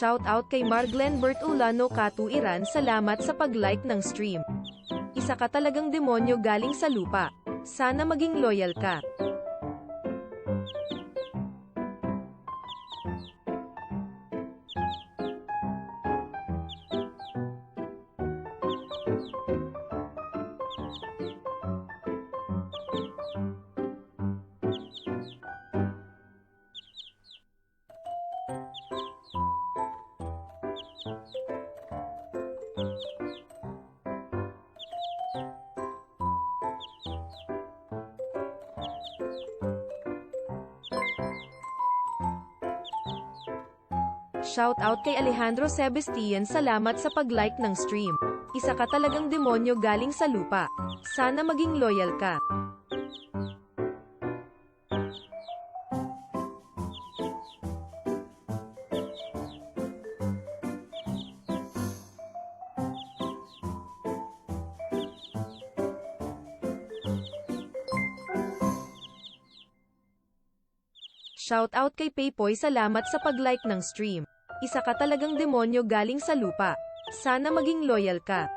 Shoutout kay Marglen Bertulano Katuiran, salamat sa pag-like ng stream. Isa ka talagang demonyo galing sa lupa. Sana maging loyal ka. Shoutout kay Alejandro Sebastian, salamat sa pag-like ng stream. Isa ka talagang demonyo galing sa lupa. Sana maging loyal ka. Shoutout kay Paypoy, salamat sa pag-like ng stream. Isa ka talagang demonyo galing sa lupa. Sana maging loyal ka.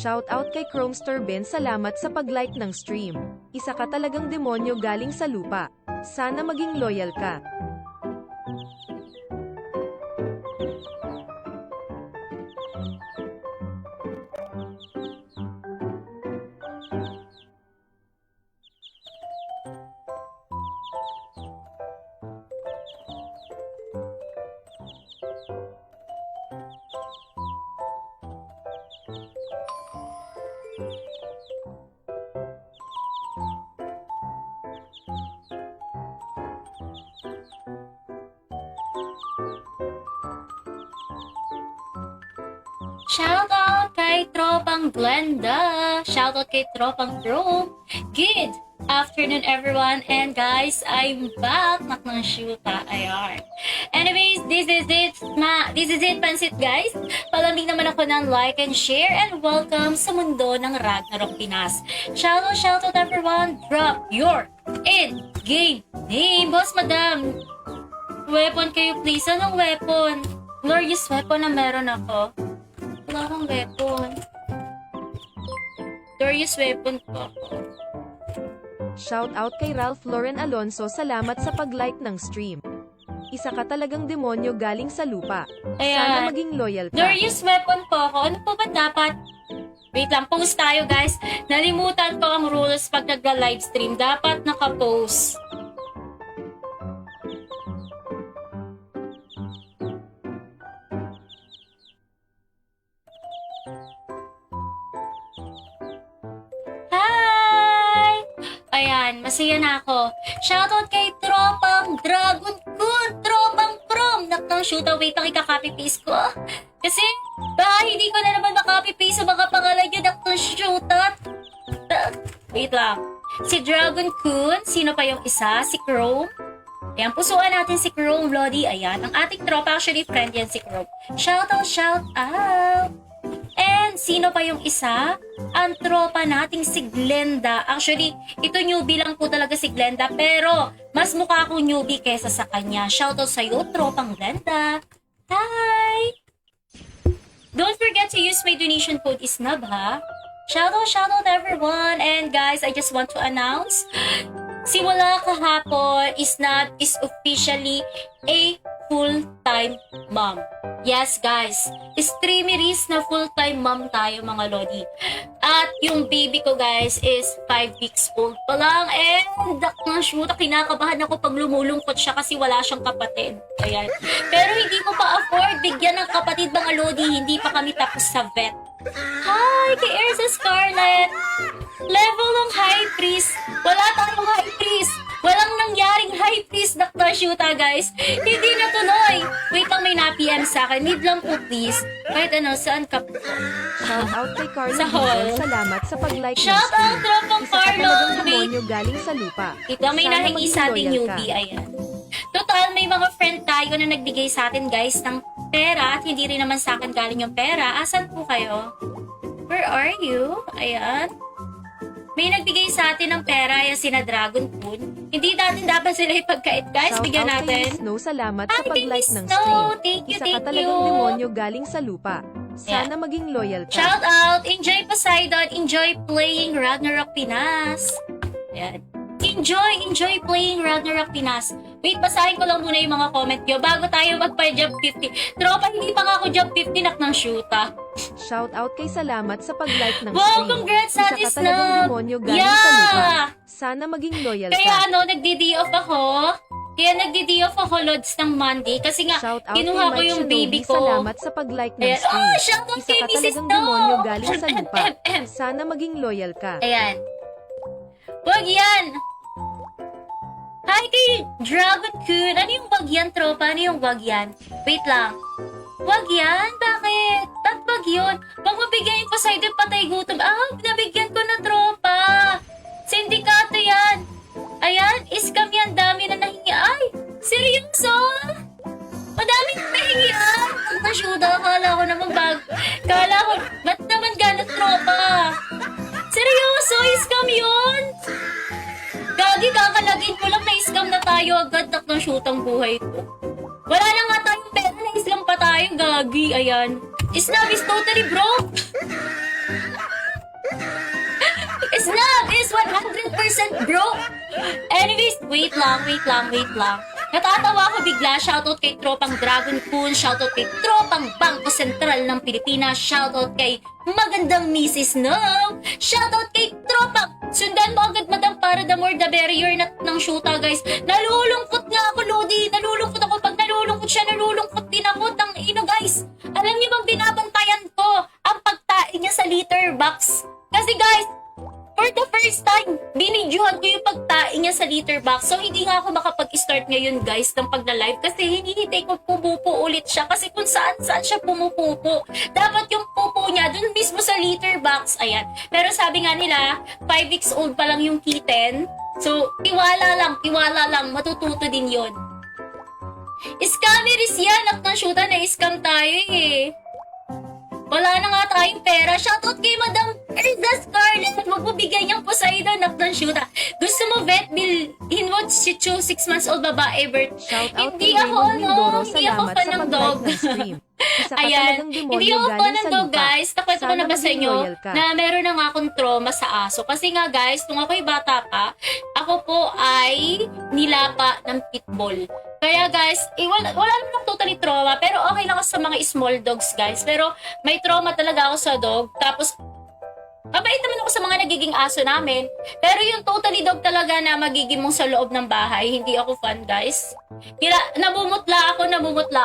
Shoutout kay Chromester Ben, salamat sa pag-like ng stream. Isa ka talagang demonyo galing sa lupa. Sana maging loyal ka. Shoutout kay Tropang Glenda. Shoutout kay Tropang Pro. Good afternoon, everyone. And guys, I'm back. Nak ng shoota. Ayan. Anyways, this is it, Pansit, guys. Palambing naman ako ng like and share. And welcome sa mundo ng Ragnarok Pinas. Shoutout, everyone. Drop your in-game name. Boss, madam. Weapon kayo, please. Anong weapon? Glorious weapon na meron ako. Wala akong weapon. Glorious weapon po ako. Shoutout kay Ralph Lauren Alonso, salamat sa pag-like ng stream. Isa ka talagang demonyo galing sa lupa. Sana Ayan. maging loyal ka. Glorious weapon po ako. Ano po ba dapat? Wait lang, post tayo guys. Nalimutan ko ang rules pag nagla-livestream. Dapat naka-post. Hi! Ayan, masaya na ako. Shoutout kay Tropang Dragon Kun, Tropang Prom. Naknang shoot wait lang, ika-copy paste ko. Kasi, baka hindi ko na naman makopy paste sa mga pangalan nyo. Naknang shoot Wait lang. Si Dragon Kun, sino pa yung isa? Si Chrome. Ayan, pusuan natin si Chrome, Lodi. Ayan, ang ating tropa, actually friend yan si Chrome. Shoutout, shout out! And sino pa yung isa? Ang tropa nating si Glenda. Actually, ito newbie lang po talaga si Glenda, pero mas mukha akong newbie kesa sa kanya. Shoutout sa'yo, tropang Glenda. Hi! Don't forget to use my donation code ISNAB, ha? Shoutout everyone. And guys, I just want to announce, simula kahapon, ISNAB is officially a full-time mom. Yes, guys. Streameries na full-time mom tayo, mga lodi. At yung baby ko, guys, is 5 weeks old pa lang. And, shoot, kinakabahan ako pag lumulungkot siya kasi wala siyang kapatid. Ayan. Pero hindi ko pa afford bigyan ng kapatid, mga lodi. Hindi pa kami tapos sa vet. Hi, kay Erza Scarlett. Level ng high priest. Wala tayong high priest. Walang nangyaring high priest na shoota, guys. Hindi natuloy. Wait lang, may na-PM sa akin. Need lang po, please. Kahit ano, saan ka po? Shout out kay Carlo Sa hall. Dizon. Salamat sa pag-like ng Shout out, stream. tropang Isa ka Carlo. talagang Wait. demonyo galing sa lupa. Ito, may Sana nahingi maging sa ating loyal ka. newbie. Ayan. Total, may mga friend tayo na nagbigay sa atin, guys, ng pera at hindi rin naman sa akin galing yung pera. Asan po kayo? Where are you? Ayan. May nagbigay sa atin ng pera, yung sina Dragon Poon. Hindi natin dapat sila ipagkait, guys. Shout Bigyan out kay natin. Miss Snow. Salamat Hi, sa kay pag-like Miss ng Snow. stream. Thank you, Isa ka thank talagang you. demonyo galing sa lupa. Sana maging loyal ka. Shout out! Enjoy Poseidon! Enjoy playing Ragnarok Pinas! Ayan. Enjoy playing Ragnarok Pinas. Wait, basahin ko lang muna yung mga comment nyo bago tayo magpa-jump 50. Tropa, hindi pa nga ako jump 50 nak ng shoota. Shout out kay salamat sa pag-like ng Wow, stream. congrats sa Isa ka atin, talagang Snap! demonyo galing sa lupa. Sana maging loyal Kaya ka. ano, nagdi-D-off ako. Lods ng Monday. Kasi nga, Shout out kinuha ko kay yung Mike baby Shinobi. ko. Salamat sa pag-like ng Ayan. stream. Oh, shout out Isa kay ka Mrs. talagang Snow! demonyo galing sa lupa. Sana maging loyal ka. Ayan. Wag yan! Hi kay Dragon Kun! Ano yung wag yan, tropa? Ano yung wag yan? Wait lang. Wag yan? Bakit? Ba't wag yun? Wag mabigyan yung Poseidon patay gutom. Ah, nabigyan ko na, tropa! Sindikato yan! Ayan, scam yan. Dami na nahingi. Ay! Seryoso? Madaming nahingian! Ang nasyuda, akala ko naman Kala ko, ba't naman ganat, tropa? Seryoso? Scam yun? Gagi, kakalagin ko lang na-scam na tayo agad ng shootang buhay ko. Wala na nga tayong pera, na-scam pa tayo, gagi. Ayan. Snap is totally broke. Snap is 100% broke. Anyways, wait lang. Natatawa ako bigla. Shoutout kay Tropang Dragon Poon. Shoutout kay Tropang Bangko Sentral ng Pilipinas. Shoutout kay Magandang Mrs. No. Shoutout kay Tropang. Sundan mo agad, madam, para the more the merrier na ng shoota, guys. Nalulungkot nga ako, Lodi. Nalulungkot ako. Pag nalulungkot siya, nalulungkot din ako. Tang ino, guys. Alam niyo bang binabantayan ko ang pagtain niya sa litter box? Kasi, guys, for the first time, binidyohan ko yung pagtain niya sa litter box. So, hindi nga ako makapag-start ngayon, guys, ng pagna-live. Kasi hinihintay ko pumupo ulit siya. Kasi kung saan-saan siya pumupupo. Dapat yung pupo niya, dun mismo sa litter box. Ayan. Pero sabi nga nila, 5 weeks old pa lang yung kitten. So, tiwala lang. Matututo din yon. Scammeries yan. At ng shoota na scam tayo eh. Wala na nga tayong pera. Shoutout kay Madam Elsa Scarlett, magbibigay niyang Poseidon nak ng shoota. Gusto mo vet bilhin mo si Chu, 6 months old babae, Bert. Shout out Hindi kay ako, Raymond Mindoro, hindi ako salamat fan sa ng pag-like dog. ng stream. Isa ka Ayan, talagang demonyo hindi ako fan galing ng sa dog, lupa. guys. Nakwento ko Sana na ba sa maging inyo loyal ka. na meron na nga akong trauma sa aso. Kasi nga, guys, nung ako'y bata pa, ako po ay nilapa ng pitbull. Kaya guys, wala naman ako totally trauma, pero okay lang ako sa mga small dogs, guys. Pero may trauma talaga ako sa dog. Tapos, mabait naman ako sa mga nagiging aso namin. Pero yung totally dog talaga na magiging mong sa loob ng bahay, hindi ako fan, guys. Namumutla ako